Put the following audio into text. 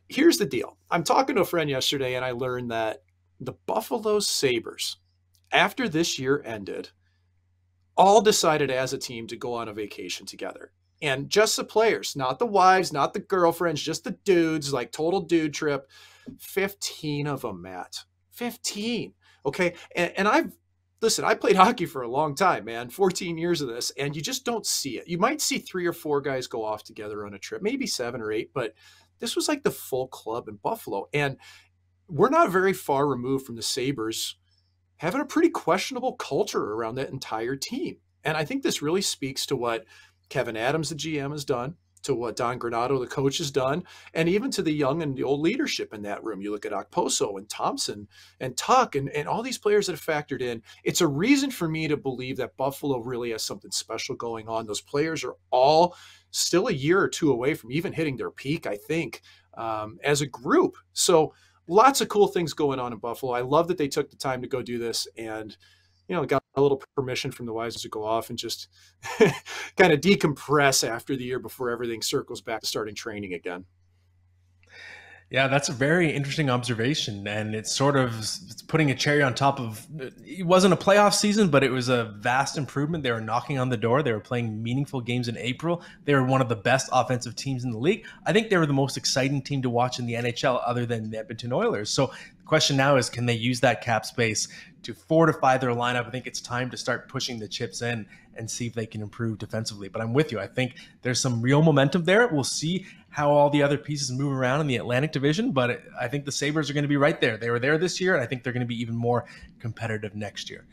here's the deal. I'm talking to a friend yesterday, and I learned that the Buffalo Sabres, after this year ended, all decided as a team to go on a vacation together. And just the players, not the wives, not the girlfriends, just the dudes, like total dude trip. 15 of them, Matt. 15. Okay. And listen, I played hockey for a long time, man, 14 years of this, and you just don't see it. You might see 3 or 4 guys go off together on a trip, maybe 7 or 8, but this was like the full club in Buffalo. And we're not very far removed from the Sabres having a pretty questionable culture around that entire team. And I think this really speaks to what Kevin Adams, the GM, has done, to what Don Granato, the coach, has done, and even to the young and the old leadership in that room. You look at Okposo and Thompson and Tuck and all these players that have factored in. It's a reason for me to believe that Buffalo really has something special going on. Those players are all still a year or two away from even hitting their peak, I think, as a group. So lots of cool things going on in Buffalo. I love that they took the time to go do this and, got a little permission from the Wises to go off and just kind of decompress after the year before everything circles back to starting training again. Yeah, that's a very interesting observation, and it's putting a cherry on top of. It wasn't a playoff season, but it was a vast improvement. They were knocking on the door. They were playing meaningful games in April. They were one of the best offensive teams in the league. I think they were the most exciting team to watch in the NHL, other than the Edmonton Oilers. So the question now is, can they use that cap space to fortify their lineup? I think it's time to start pushing the chips in and see if they can improve defensively. But I'm with you. I think there's some real momentum there. We'll see how all the other pieces move around in the Atlantic Division, but I think the Sabres are going to be right there. They were there this year, and I think they're going to be even more competitive next year.